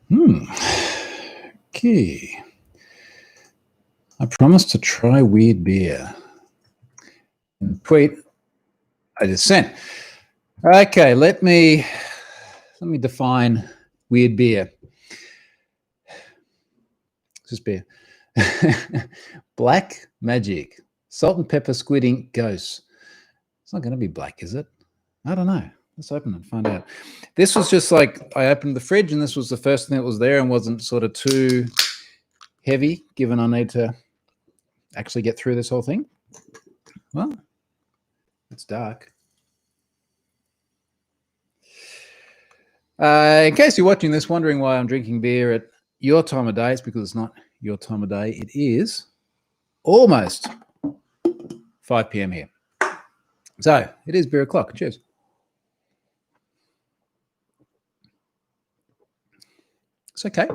Hmm. Okay. I promised to try weird beer. And tweet I just sent. Okay, let me define weird beer. Just beer. Black magic. Salt and pepper squid ink ghosts. It's not going to be black, is it? I don't know. Let's open it and find out. This was just like I opened the fridge and this was the first thing that was there and wasn't sort of too heavy, given I need to actually get through this whole thing. Well, it's dark. In case you're watching this, wondering why I'm drinking beer at your time of day, it's because it's not your time of day. It is almost 5 p.m. here. So it is beer o'clock. Cheers. It's okay.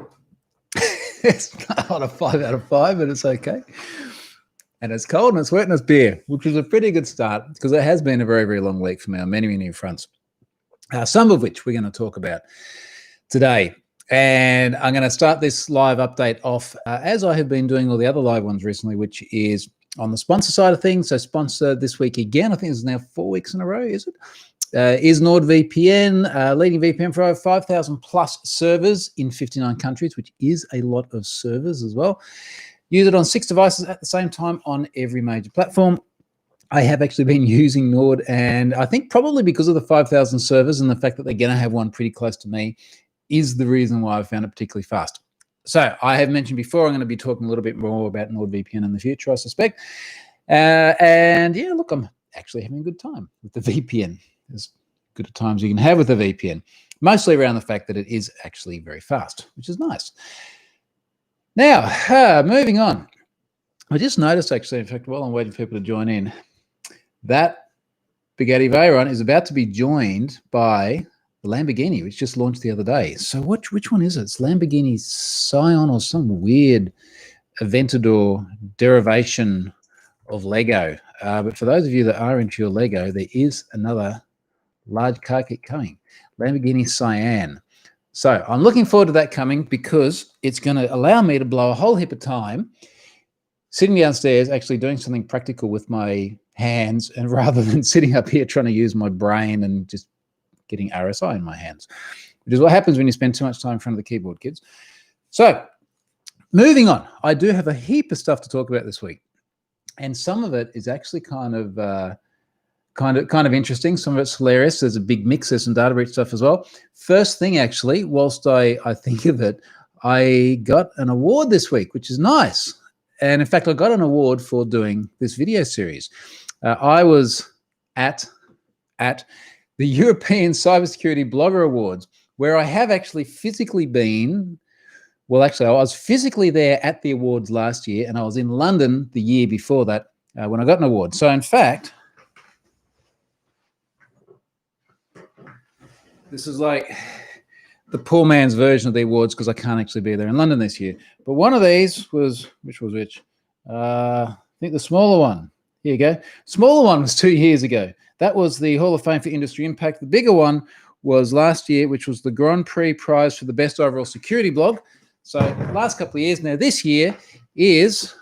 It's not a 5 out of 5, but it's okay. And it's cold and it's wet and it's beer, which is a pretty good start because it has been a very, very long week for me on many, many fronts. Some of which we're going to talk about today. And I'm going to start this live update off as I have been doing all the other live ones recently, which is on the sponsor side of things. So sponsor this week again, I think it's now 4 weeks in a row, is it? Is NordVPN, leading VPN for over 5,000 plus servers in 59 countries, which is a lot of servers as well. Use it on 6 devices at the same time on every major platform. I have actually been using Nord, and I think probably because of the 5,000 servers and the fact that they're going to have one pretty close to me is the reason why I found it particularly fast. So I have mentioned before, I'm going to be talking a little bit more about NordVPN in the future, I suspect. And yeah, look, I'm actually having a good time with the VPN. As good a time as you can have with a VPN, mostly around the fact that it is actually very fast, which is nice. Now, moving on. I just noticed actually, in fact, while I'm waiting for people to join in, that Bugatti Veyron is about to be joined by the Lamborghini, which just launched the other day. So which one is it? It's Lamborghini Scion or some weird Aventador derivation of Lego. But for those of you that are into your Lego, there is another large car kit coming, Lamborghini Cyan. So I'm looking forward to that coming because it's going to allow me to blow a whole heap of time sitting downstairs actually doing something practical with my hands, and rather than sitting up here trying to use my brain and just getting RSI in my hands, which is what happens when you spend too much time in front of the keyboard, kids. So moving on, I do have a heap of stuff to talk about this week, and some of it is actually kind of interesting. Some of it's hilarious. There's a big mix. There's some data breach stuff as well. First thing, actually, whilst I think of it, I got an award this week, which is nice. And in fact, I got an award for doing this video series. I was at the European Cybersecurity Blogger Awards, where I have actually physically been. Well, actually, I was physically there at the awards last year, and I was in London the year before that when I got an award. So, in fact, this is like the poor man's version of the awards because I can't actually be there in London this year. But one of these was, which was which? I think the smaller one. Here you go. Smaller one was 2 years ago. That was the Hall of Fame for Industry Impact. The bigger one was last year, which was the Grand Prix Prize for the Best Overall Security Blog. So last couple of years. Now this year is,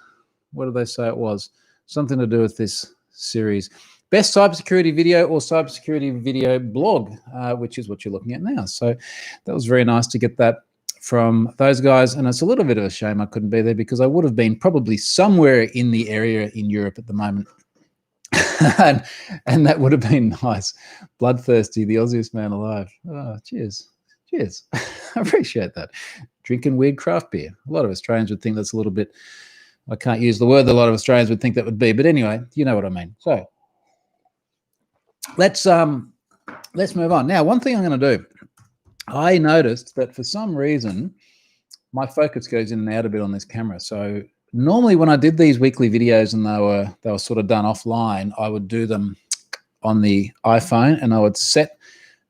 what did they say it was? Something to do with this series. Best cybersecurity video or cybersecurity video blog, which is what you're looking at now. So that was very nice to get that from those guys. And it's a little bit of a shame I couldn't be there because I would have been probably somewhere in the area in Europe at the moment. and that would have been nice. Bloodthirsty, the Aussiest man alive. Oh, cheers. Cheers. I appreciate that. Drinking weird craft beer. A lot of Australians would think that's a little bit, I can't use the word that a lot of Australians would think that would be. But anyway, you know what I mean. So let's move on. Now, one thing I'm going to do, I noticed that for some reason my focus goes in and out a bit on this camera. So normally when I did these weekly videos and they were sort of done offline, I would do them on the iPhone and I would set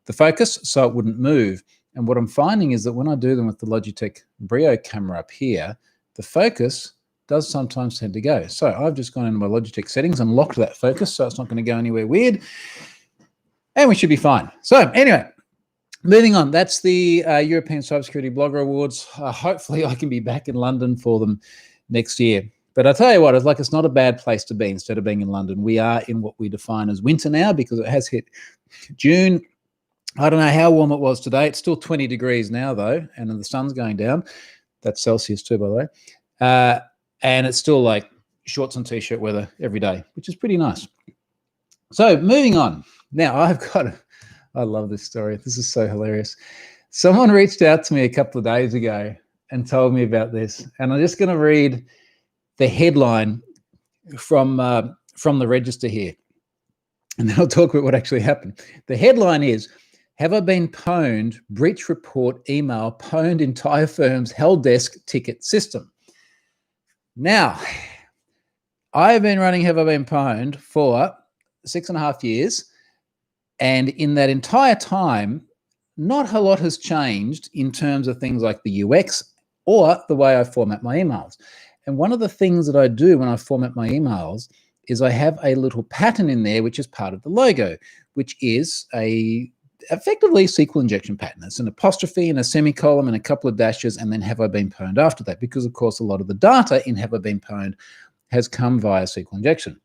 the focus so it wouldn't move. And what I'm finding is that when I do them with the Logitech Brio camera up here, the focus does sometimes tend to go. So I've just gone into my Logitech settings and locked that focus so it's not going to go anywhere weird. And we should be fine. So anyway, Moving on, that's the European Cybersecurity Blogger Awards. Hopefully I can be back in London for them next year. But I tell you what, it's not a bad place to be instead of being in London. We are in what we define as winter now because it has hit June. I don't know how warm it was today. It's still 20 degrees now, though, and the sun's going down. That's Celsius too, by the way. And it's still like shorts and T-shirt weather every day, which is pretty nice. So moving on. Now, I love this story. This is so hilarious. Someone reached out to me a couple of days ago and told me about this. And I'm just going to read the headline from the register here. And then I'll talk about what actually happened. The headline is, "Have I been pwned? Breach report email pwned entire firm's help desk ticket system." Now, I have been running Have I Been Pwned for 6.5 years. And in that entire time, not a lot has changed in terms of things like the UX or the way I format my emails. And one of the things that I do when I format my emails is I have a little pattern in there, which is part of the logo, which is effectively SQL injection pattern. It's an apostrophe and a semicolon and a couple of dashes, and then have I been pwned after that, because of course a lot of the data in have I been pwned has come via SQL injection.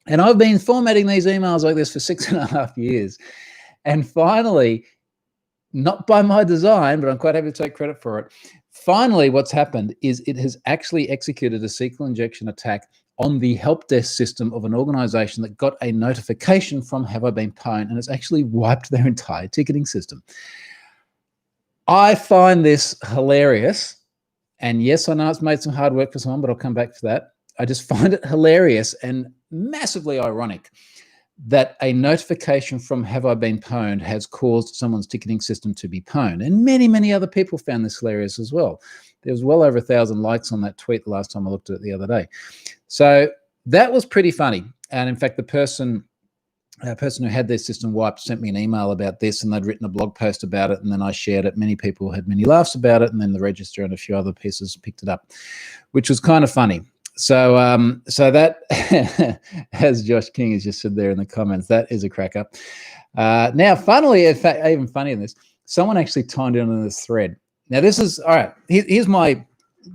And I've been formatting these emails like this for 6.5 years. And finally, not by my design, but I'm quite happy to take credit for it. Finally, what's happened is it has actually executed a SQL injection attack on the help desk system of an organization that got a notification from Have I Been Pwned, and it's actually wiped their entire ticketing system. I find this hilarious. And yes, I know it's made some hard work for someone, but I'll come back to that. I just find it hilarious and massively ironic that a notification from Have I Been Pwned has caused someone's ticketing system to be pwned. And many, many other people found this hilarious as well. There was well over 1,000 likes on that tweet the last time I looked at it the other day. So that was pretty funny. And in fact, the person who had their system wiped sent me an email about this, and they'd written a blog post about it, and then I shared it. Many people had many laughs about it, and then the Register and a few other pieces picked it up, which was kind of funny. So that, as Josh King has just said there in the comments, that is a cracker. Now, funnily, in fact, even funnier than this, someone actually timed in on this thread. Now, this is, all right, here's my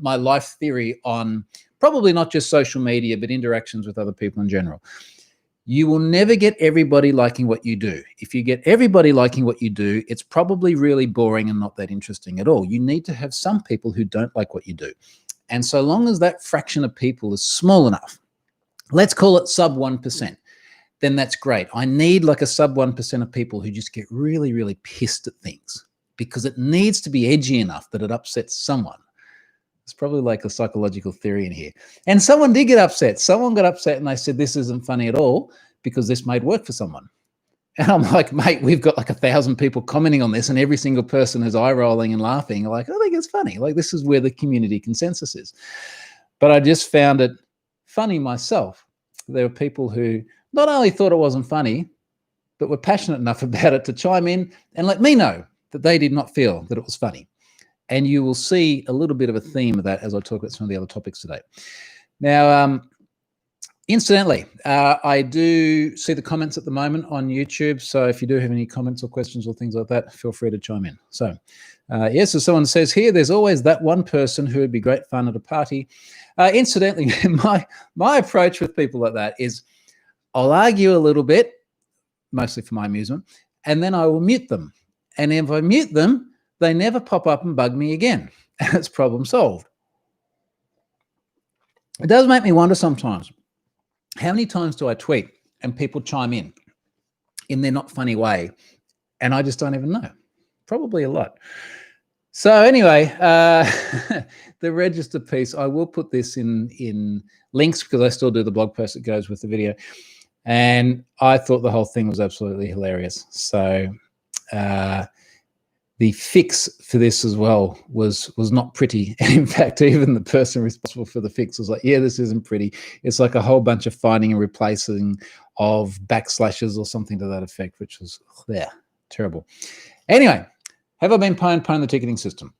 life theory on probably not just social media, but interactions with other people in general. You will never get everybody liking what you do. If you get everybody liking what you do, it's probably really boring and not that interesting at all. You need to have some people who don't like what you do. And so long as that fraction of people is small enough, let's call it sub 1%, then that's great. I need like a sub 1% of people who just get really, really pissed at things, because it needs to be edgy enough that it upsets someone. It's probably like a psychological theory in here. And someone did get upset. Someone got upset and they said, this isn't funny at all because this made work for someone. And I'm like, mate, we've got like 1,000 people commenting on this, and every single person is eye rolling and laughing. Like, I think it's funny. Like, this is where the community consensus is. But I just found it funny myself. There were people who not only thought it wasn't funny, but were passionate enough about it to chime in and let me know that they did not feel that it was funny. And you will see a little bit of a theme of that as I talk about some of the other topics today. Now, incidentally, I do see the comments at the moment on YouTube. So if you do have any comments or questions or things like that, feel free to chime in. So yes, as someone says here, there's always that one person who would be great fun at a party. Incidentally, my approach with people like that is I'll argue a little bit, mostly for my amusement, and then I will mute them. And if I mute them, they never pop up and bug me again. And it's problem solved. It does make me wonder sometimes, how many times do I tweet and people chime in their not funny way, and I just don't even know? Probably a lot. So anyway, the Register piece, I will put this in links because I still do the blog post that goes with the video. And I thought the whole thing was absolutely hilarious. So the fix for this as well was not pretty. And in fact, even the person responsible for the fix was like, yeah, this isn't pretty. It's like a whole bunch of finding and replacing of backslashes or something to that effect, which was terrible. Anyway, have I been pwned the ticketing system?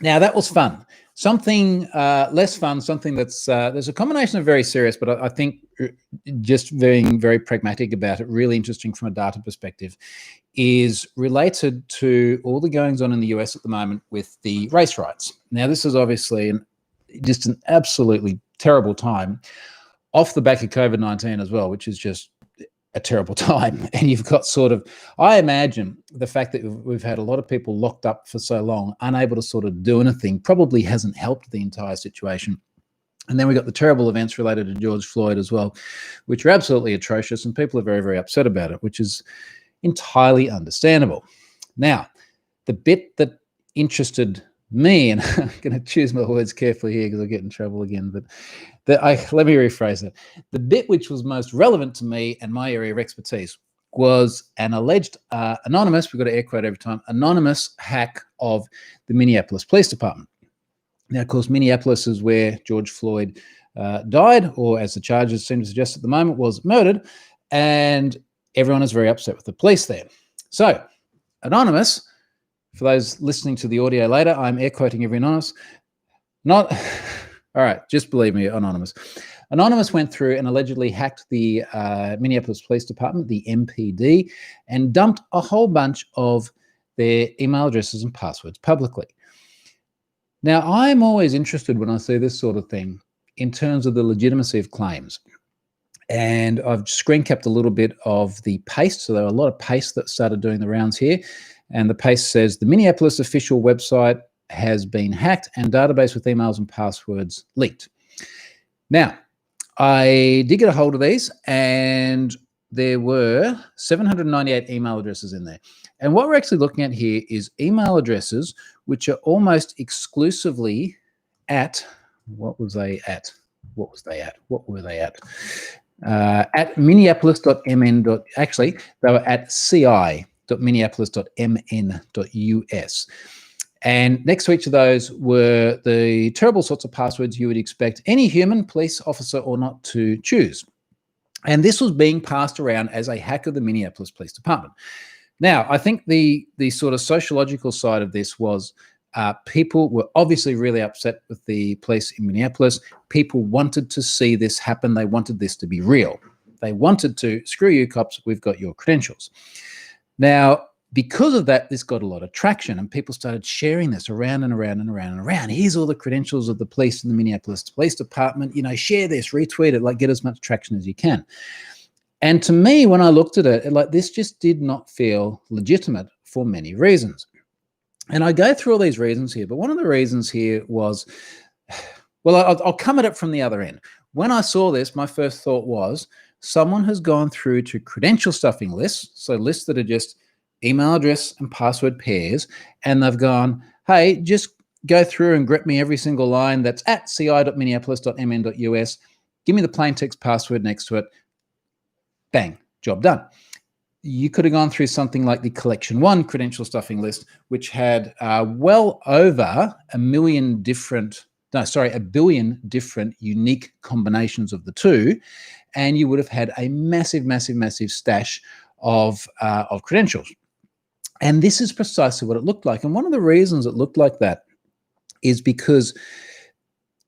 Now, that was fun. Something less fun, something that's there's a combination of very serious, but I think just being very pragmatic about it, really interesting from a data perspective, is related to all the goings on in the US at the moment with the race riots. Now, this is obviously just an absolutely terrible time off the back of COVID-19 as well, which is just a terrible time. And you've got sort of, I imagine the fact that we've had a lot of people locked up for so long, unable to sort of do anything, probably hasn't helped the entire situation. And then we got the terrible events related to George Floyd as well, which are absolutely atrocious, and people are very, very upset about it, which is entirely understandable. Now, the bit that interested me, and I'm going to choose my words carefully here because I'll get in trouble again, but let me rephrase it. The bit which was most relevant to me and my area of expertise was an alleged anonymous, we've got to air quote every time, anonymous hack of the Minneapolis Police Department. Now, of course, Minneapolis is where George Floyd died, or as the charges seem to suggest at the moment, was murdered, and everyone is very upset with the police there. So, anonymous, for those listening to the audio later, I'm air quoting every anonymous. All right, just believe me, anonymous. Anonymous went through and allegedly hacked the Minneapolis Police Department, the MPD, and dumped a whole bunch of their email addresses and passwords publicly. Now, I'm always interested when I see this sort of thing in terms of the legitimacy of claims. And I've screen capped a little bit of the paste. So there are a lot of paste that started doing the rounds here. And the paste says the Minneapolis official website has been hacked and database with emails and passwords leaked. Now, I did get a hold of these, and there were 798 email addresses in there. And what we're actually looking at here is email addresses which are almost exclusively at, what were they at? At minneapolis.mn. Actually, they were at ci.minneapolis.mn.us. And next to each of those were the terrible sorts of passwords you would expect any human, police officer or not, to choose. And this was being passed around as a hack of the Minneapolis Police Department. Now, I think the sort of sociological side of this was people were obviously really upset with the police in Minneapolis. People wanted to see this happen. They wanted this to be real. They wanted to, screw you cops, we've got your credentials. Now, because of that, this got a lot of traction, and people started sharing this around and around and around and around. Here's all the credentials of the police in the Minneapolis Police Department. You know, share this, retweet it, like get as much traction as you can. And to me, when I looked at it, like this just did not feel legitimate for many reasons. And I go through all these reasons here, but one of the reasons here was, well, I'll come at it from the other end. When I saw this, my first thought was someone has gone through to credential stuffing lists, so lists that are just email address and password pairs, and they've gone, hey, just go through and grep me every single line that's at ci.minneapolis.mn.us. Give me the plain text password next to it. Bang, job done. You could have gone through something like the Collection 1 credential stuffing list, which had well over a billion different unique combinations of the two, and you would have had a massive, massive, massive stash of credentials. And this is precisely what it looked like. And one of the reasons it looked like that is because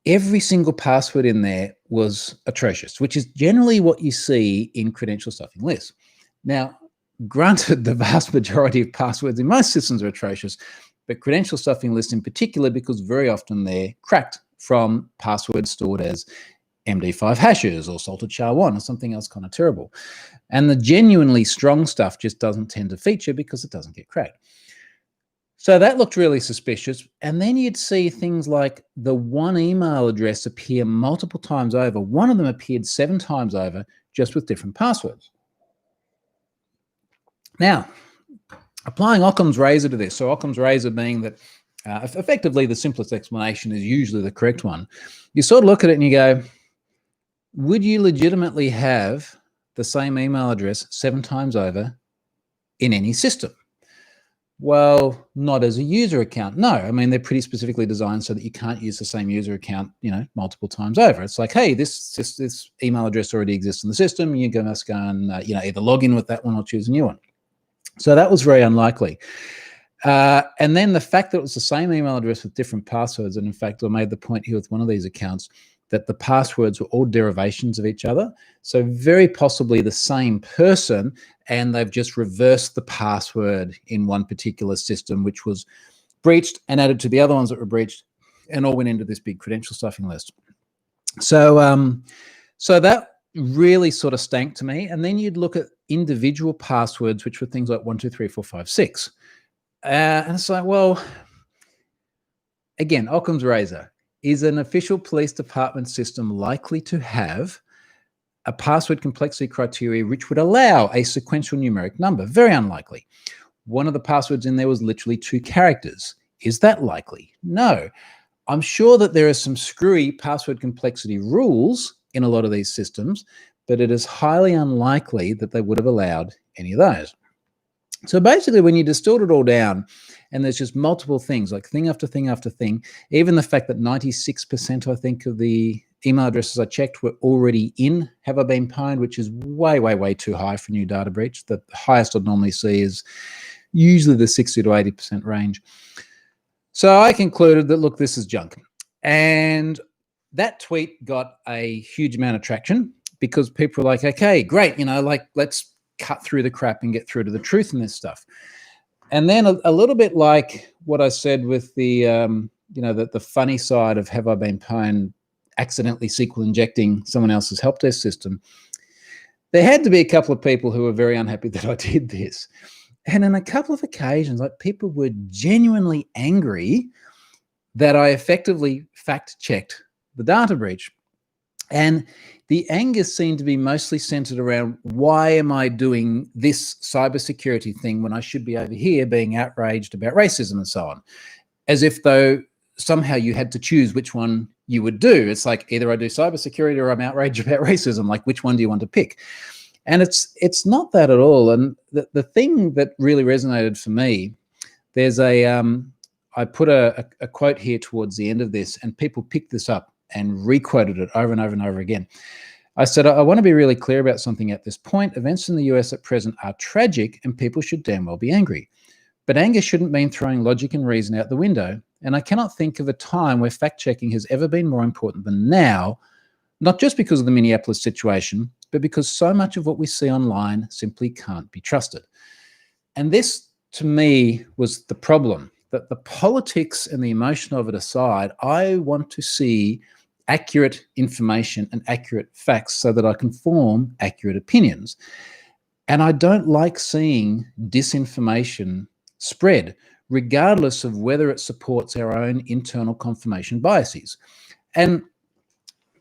every single password in there was atrocious, which is generally what you see in credential stuffing lists. Now, granted, the vast majority of passwords in most systems are atrocious, but credential stuffing lists in particular, because very often they're cracked from passwords stored as MD5 hashes or salted SHA-1 or something else kind of terrible. And the genuinely strong stuff just doesn't tend to feature because it doesn't get cracked. So that looked really suspicious. And then you'd see things like the one email address appear multiple times over. One of them appeared 7 times over, just with different passwords. Now, applying Occam's razor to this, so Occam's razor being that effectively the simplest explanation is usually the correct one. You sort of look at it and you go, would you legitimately have the same email address 7 times over in any system? Well, not as a user account. No, I mean, they're pretty specifically designed so that you can't use the same user account, multiple times over. It's like, hey, this email address already exists in the system. You're must go and, either log in with that one or choose a new one. So that was very unlikely. And then the fact that it was the same email address with different passwords, and in fact, I made the point here with one of these accounts, that the passwords were all derivations of each other. So very possibly the same person, and they've just reversed the password in one particular system, which was breached and added to the other ones that were breached, and all went into this big credential stuffing list. So, so that really sort of stank to me. And then you'd look at individual passwords, which were things like 1, 2, 3, 4, 5, 6. And it's like, well, again, Occam's razor. Is an official police department system likely to have a password complexity criteria which would allow a sequential numeric number? Very unlikely. One of the passwords in there was literally 2 characters. Is that likely? No. I'm sure that there are some screwy password complexity rules in a lot of these systems, but it is highly unlikely that they would have allowed any of those. So basically, when you distort it all down, and there's just multiple things, like thing after thing after thing, even the fact that 96%, I think, of the email addresses I checked were already in Have I Been Pwned, which is way, way, way too high for new data breach. The highest I'd normally see is usually the 60 to 80% range. So I concluded that, look, this is junk. And that tweet got a huge amount of traction because people were like, okay, great, like let's cut through the crap and get through to the truth in this stuff. And then a little bit like what I said with the, the funny side of Have I Been Pwned accidentally SQL injecting someone else's help desk system, there had to be a couple of people who were very unhappy that I did this. And on a couple of occasions, like people were genuinely angry that I effectively fact-checked the data breach. And the anger seemed to be mostly centered around, why am I doing this cybersecurity thing when I should be over here being outraged about racism and so on? As if though somehow you had to choose which one you would do. It's like either I do cybersecurity or I'm outraged about racism. Like, which one do you want to pick? And it's not that at all. And the thing that really resonated for me, there's I put a quote here towards the end of this, and people picked this up and re-quoted it over and over and over again. I said, I want to be really clear about something at this point. Events in the US at present are tragic and people should damn well be angry. But anger shouldn't mean throwing logic and reason out the window. And I cannot think of a time where fact-checking has ever been more important than now, not just because of the Minneapolis situation, but because so much of what we see online simply can't be trusted. And this, to me, was the problem, that the politics and the emotion of it aside, I want to see accurate information and accurate facts so that I can form accurate opinions. And I don't like seeing disinformation spread, regardless of whether it supports our own internal confirmation biases. And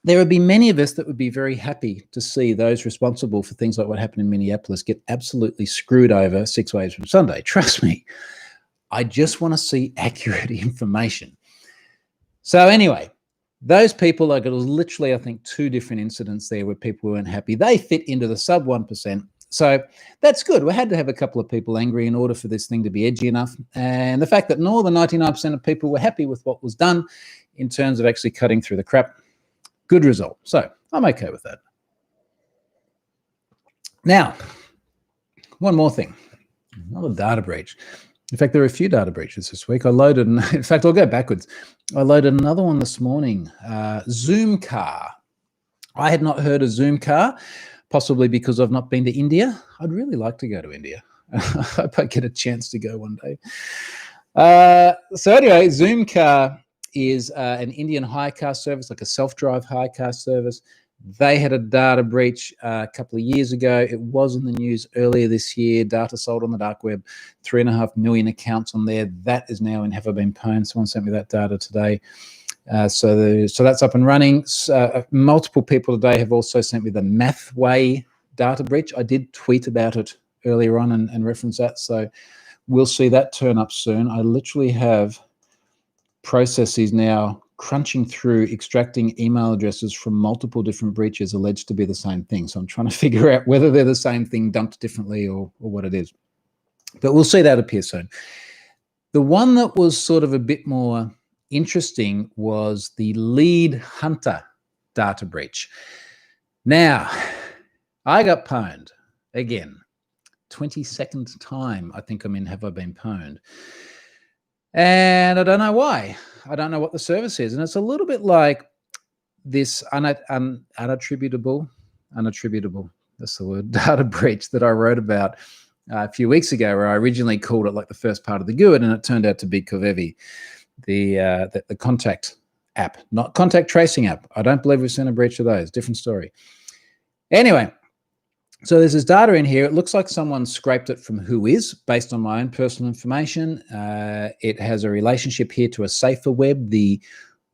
there would be many of us that would be very happy to see those responsible for things like what happened in Minneapolis get absolutely screwed over 6 ways from Sunday. Trust me, I just want to see accurate information. So anyway, those people, like, it was literally, I think, 2 different incidents there where people weren't happy. They fit into the sub 1%. So that's good. We had to have a couple of people angry in order for this thing to be edgy enough. And the fact that more than 99% of people were happy with what was done in terms of actually cutting through the crap, good result. So I'm okay with that. Now, one more thing, another data breach. In fact, there are a few data breaches this week. In fact, I'll go backwards. I loaded another one this morning, Zoom car. I had not heard of Zoom car, possibly because I've not been to India. I'd really like to go to India. I hope I get a chance to go one day. So anyway, Zoom car is an Indian hire car service, like a self-drive hire car service. They had a data breach a couple of years ago. It was in the news earlier this year. Data sold on the dark web, 3.5 million accounts on there. That is now in Have I Been Pwned. Someone sent me that data today. So that's up and running. Multiple people today have also sent me the Mathway data breach. I did tweet about it earlier on and reference that. So we'll see that turn up soon. I literally have processes now crunching through, extracting email addresses from multiple different breaches alleged to be the same thing. So I'm trying to figure out whether they're the same thing dumped differently or what it is. But we'll see that appear soon. The one that was sort of a bit more interesting was the lead hunter data breach. Now, I got pwned again, 22nd time I think I'm in Have I Been Pwned. And I don't know why. I don't know what the service is. And it's a little bit like, this unattributable, that's the word, data breach that I wrote about a few weeks ago, where I originally called it like the first part of the GUID, and it turned out to be Covevi, the contact app, not contact tracing app. I don't believe we've seen a breach of those. Different story. Anyway, so there's this data in here. It looks like someone scraped it from Whois based on my own personal information. It has a relationship here to a safer web, the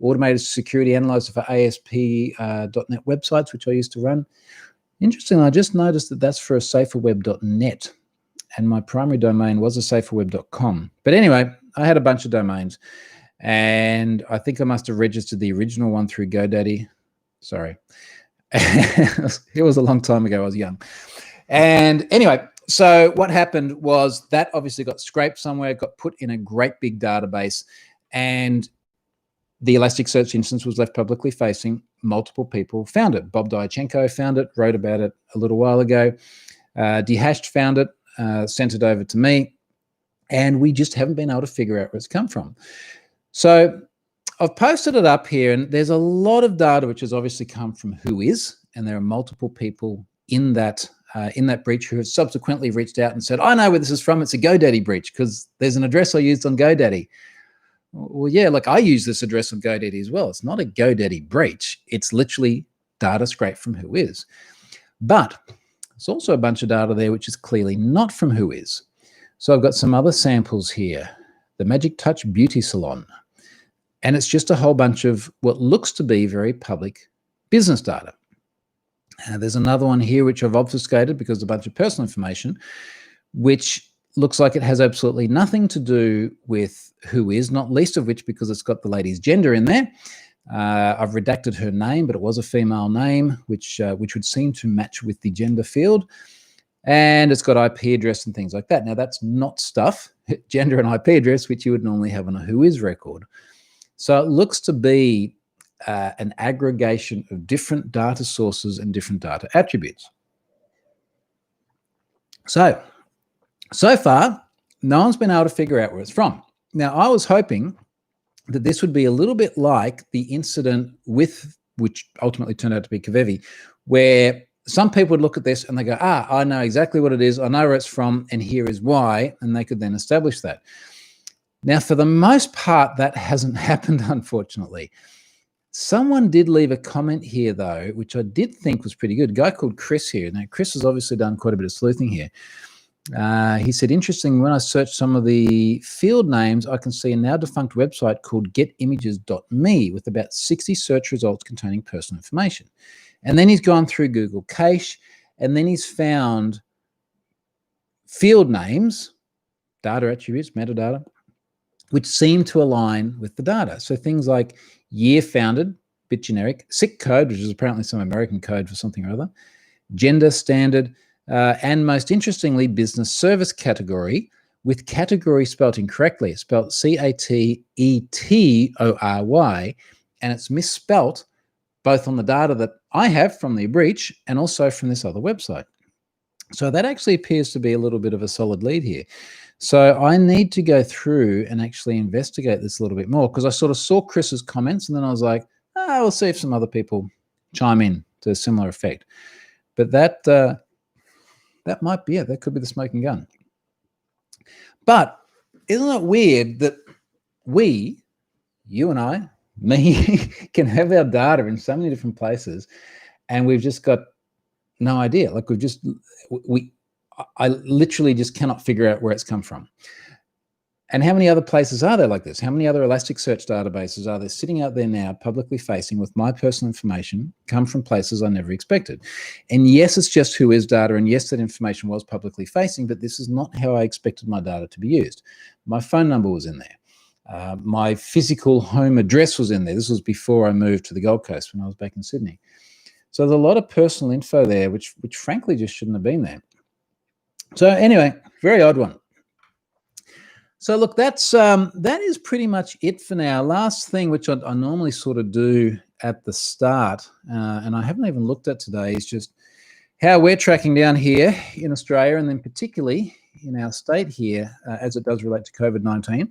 automated security analyzer for ASP.NET websites, which I used to run. Interestingly, I just noticed that that's for a saferweb.net, and my primary domain was a saferweb.com. But anyway, I had a bunch of domains, and I think I must have registered the original one through GoDaddy. Sorry. It was a long time ago. I was young. And anyway, so what happened was that obviously got scraped somewhere, got put in a great big database, and the Elasticsearch instance was left publicly facing. Multiple people found it. Bob Diachenko found it, wrote about it a little while ago. Dehashed found it, sent it over to me, and we just haven't been able to figure out where it's come from. So I've posted it up here, and there's a lot of data which has obviously come from Whois, and there are multiple people in that breach who have subsequently reached out and said, I know where this is from. It's a GoDaddy breach because there's an address I used on GoDaddy. Well, yeah, look, I use this address on GoDaddy as well. It's not a GoDaddy breach. It's literally data scraped from Whois. But there's also a bunch of data there which is clearly not from Whois. So I've got some other samples here. The Magic Touch Beauty Salon. And it's just a whole bunch of what looks to be very public business data. There's another one here which I've obfuscated because a bunch of personal information, which looks like it has absolutely nothing to do with Whois, not least of which because it's got the lady's gender in there. I've redacted her name, but it was a female name, which would seem to match with the gender field. And it's got IP address and things like that. Now, that's not stuff, gender and IP address, which you would normally have on a Whois record. So it looks to be an aggregation of different data sources and different data attributes. So far, no one's been able to figure out where it's from. Now, I was hoping that this would be a little bit like the incident with, which ultimately turned out to be Covevi, where some people would look at this and they go, I know exactly what it is, I know where it's from, and here is why, and they could then establish that. Now, for the most part, that hasn't happened, unfortunately. Someone did leave a comment here, though, which I did think was pretty good. A guy called Chris here. Now, Chris has obviously done quite a bit of sleuthing here. He said, interesting, when I searched some of the field names, I can see a now defunct website called getimages.me with about 60 search results containing personal information. And then he's gone through Google Cache, and then he's found field names, data attributes, metadata, which seem to align with the data. So things like year founded, bit generic, SIC code, which is apparently some American code for something or other, gender standard, and most interestingly, business service category, with category spelt incorrectly. It's spelled Catetory, and it's misspelt both on the data that I have from the breach and also from this other website. So that actually appears to be a little bit of a solid lead here. So I need to go through and actually investigate this a little bit more, because I sort of saw Chris's comments and then I was like, we'll see if some other people chime in to a similar effect. But that might be it. That could be the smoking gun. But isn't it weird that we, you and I, me, can have our data in so many different places and we've just got no idea. Like I literally just cannot figure out where it's come from. And how many other places are there like this? How many other Elasticsearch databases are there sitting out there now publicly facing with my personal information come from places I never expected? And yes, it's just Whois data, and yes, that information was publicly facing, but this is not how I expected my data to be used. My phone number was in there. My physical home address was in there. This was before I moved to the Gold Coast when I was back in Sydney. So there's a lot of personal info there, which frankly just shouldn't have been there. So anyway, very odd one. So look, that is pretty much it for now. Last thing, which I normally sort of do at the start, and I haven't even looked at today, is just how we're tracking down here in Australia, and then particularly in our state here, as it does relate to COVID-19.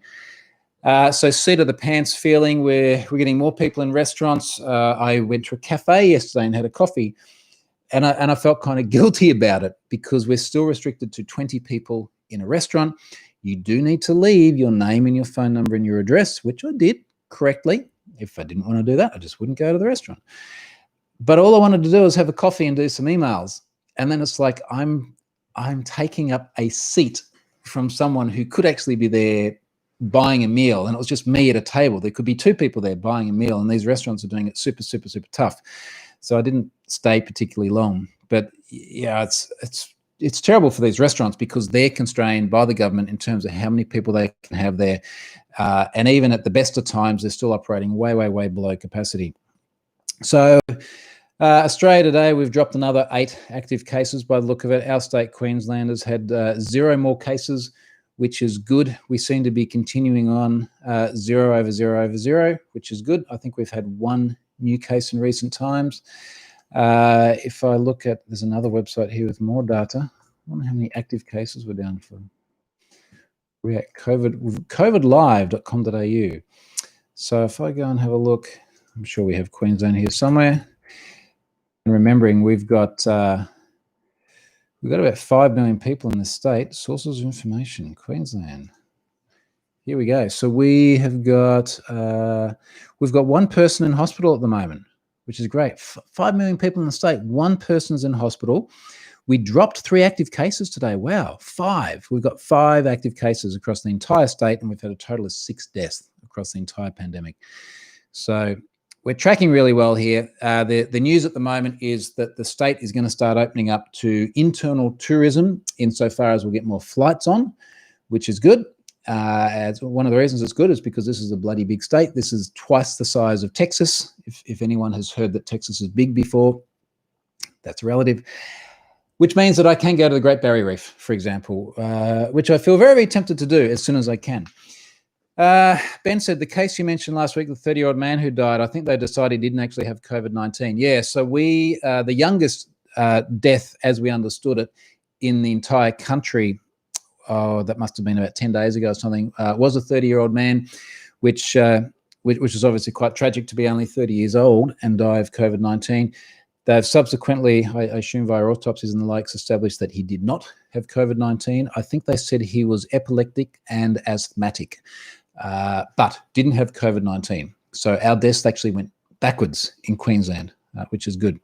So seat of the pants feeling, we're getting more people in restaurants. I went to a cafe yesterday and had a coffee, and I felt kind of guilty about it because we're still restricted to 20 people in a restaurant. You do need to leave your name and your phone number and your address, which I did correctly. If I didn't want to do that, I just wouldn't go to the restaurant. But all I wanted to do was have a coffee and do some emails. And then it's like I'm taking up a seat from someone who could actually be there buying a meal, and it was just me at a table. There could be two people there buying a meal, and these restaurants are doing it super, super, super tough. So I didn't stay particularly long. But yeah, it's terrible for these restaurants because they're constrained by the government in terms of how many people they can have there. And even at the best of times, they're still operating way, way, way below capacity. So Australia today, we've dropped another 8 active cases by the look of it. Our state, Queensland, has had 0 more cases, which is good. We seem to be continuing on 0 over 0 over 0, which is good. I think we've had 1 new case in recent times. If I look at, there's another website here with more data. I wonder how many active cases we're down for. We're at covidlive.com.au. So if I go and have a look, I'm sure we have Queensland here somewhere. And remembering we've got about 5 million people in the state. Sources of information, Queensland. Here we go. So we have got we've got 1 person in hospital at the moment, which is great. 5 million people in the state. 1 person's in hospital. We dropped 3 active cases today. Wow, 5. We've got 5 active cases across the entire state, and we've had a total of 6 deaths across the entire pandemic. So we're tracking really well here. The news at the moment is that the state is going to start opening up to internal tourism insofar as we'll get more flights on, which is good. As one of the reasons it's good is because this is a bloody big state. This is twice the size of Texas. If anyone has heard that Texas is big before, that's relative. Which means that I can go to the Great Barrier Reef, for example, which I feel very, very tempted to do as soon as I can. Ben said the case you mentioned last week, the 30-year-old man who died, I think they decided he didn't actually have COVID-19. Yeah, so the youngest death, as we understood it, in the entire country, that must have been about 10 days ago or something, was a 30-year-old man, which is obviously quite tragic to be only 30 years old and die of COVID-19. They've subsequently, I assume via autopsies and the likes, established that he did not have COVID-19. I think they said he was epileptic and asthmatic, but didn't have COVID-19. So our deaths actually went backwards in Queensland, which is good.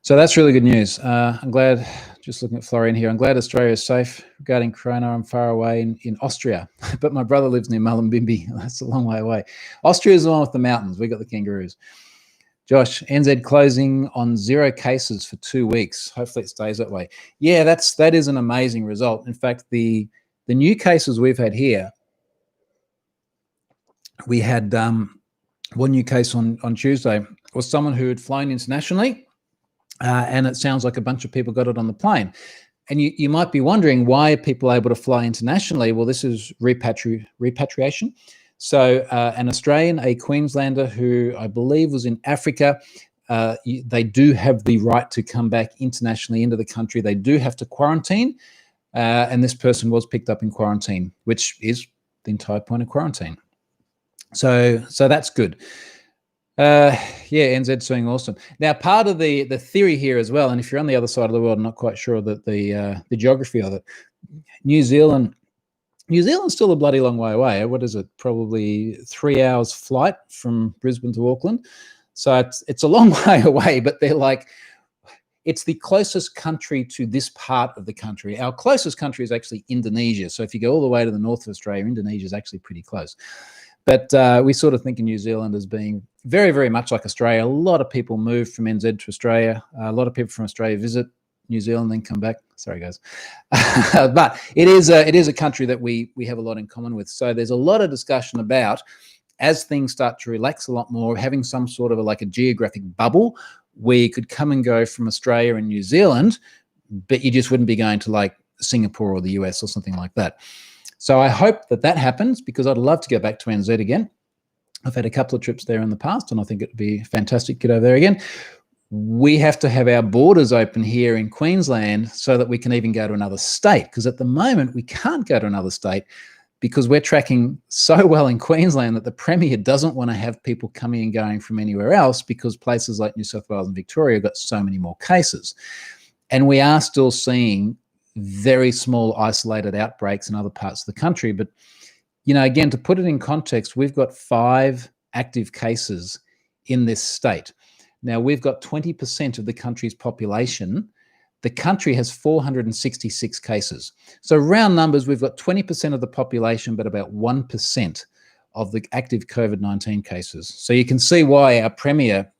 So that's really good news. I'm glad, just looking at Florian here, I'm glad Australia is safe. Regarding Corona, I'm far away in Austria, but my brother lives near Mullumbimby. That's a long way away. Austria is the one with the mountains. We got the kangaroos. Josh, NZ closing on 0 cases for 2 weeks. Hopefully it stays that way. Yeah, that is an amazing result. In fact, the new cases we've had here, we had 1 new case on Tuesday, was someone who had flown internationally, and it sounds like a bunch of people got it on the plane. And you might be wondering, why are people able to fly internationally? Well, this is repatriation. So an Australian, a Queenslander who I believe was in Africa, they do have the right to come back internationally into the country. They do have to quarantine, and this person was picked up in quarantine, which is the entire point of quarantine. So that's good. Yeah, NZ's doing awesome. Now, part of the theory here as well, and if you're on the other side of the world, I'm not quite sure that the geography of it, New Zealand's still a bloody long way away. What is it? Probably 3 hours flight from Brisbane to Auckland. So it's a long way away, but they're like, it's the closest country to this part of the country. Our closest country is actually Indonesia. So if you go all the way to the north of Australia, Indonesia is actually pretty close. But we sort of think of New Zealand as being very, very much like Australia. A lot of people move from NZ to Australia. A lot of people from Australia visit New Zealand, then come back. Sorry, guys. But it is a country that we have a lot in common with. So there's a lot of discussion about, as things start to relax a lot more, having some sort of a geographic bubble where you could come and go from Australia and New Zealand, but you just wouldn't be going to Singapore or the US or something like that. So I hope that happens, because I'd love to go back to NZ again. I've had a couple of trips there in the past, and I think it'd be fantastic to get over there again. We have to have our borders open here in Queensland so that we can even go to another state, because at the moment we can't go to another state because we're tracking so well in Queensland that the Premier doesn't want to have people coming and going from anywhere else, because places like New South Wales and Victoria have got so many more cases. And we are still seeing very small isolated outbreaks in other parts of the country. But, you know, again, to put it in context, we've got 5 active cases in this state. Now, we've got 20% of the country's population. The country has 466 cases. So round numbers, we've got 20% of the population, but about 1% of the active COVID-19 cases. So you can see why our Premier,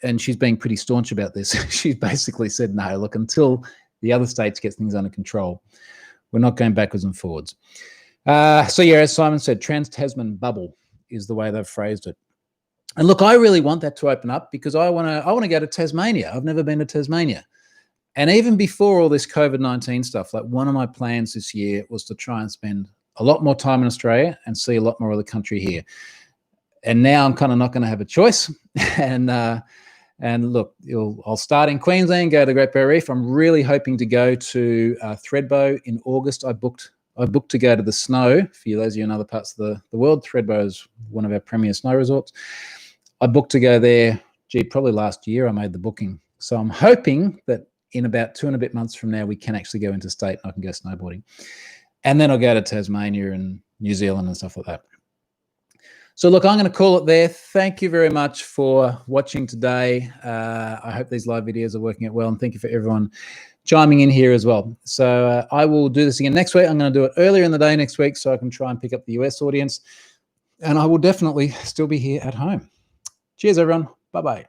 and she's being pretty staunch about this, she's basically said, no, look, until the other states get things under control, we're not going backwards and forwards. So yeah, as Simon said, Trans-Tasman bubble is the way they've phrased it. And look, I really want that to open up, because I want to go to Tasmania. I've never been to Tasmania. And even before all this COVID-19 stuff, like, one of my plans this year was to try and spend a lot more time in Australia and see a lot more of the country here. And now I'm kind of not going to have a choice. And look, I'll start in Queensland, go to the Great Barrier Reef. I'm really hoping to go to Thredbo in August. I booked to go to the snow. For those of you in other parts of the world, Thredbo is one of our premier snow resorts. I booked to go there, probably last year I made the booking. So I'm hoping that in about 2 and a bit months from now, we can actually go interstate and I can go snowboarding. And then I'll go to Tasmania and New Zealand and stuff like that. So look, I'm going to call it there. Thank you very much for watching today. I hope these live videos are working out well, and thank you for everyone chiming in here as well. So I will do this again next week. I'm going to do it earlier in the day next week so I can try and pick up the US audience. And I will definitely still be here at home. Cheers, everyone. Bye-bye.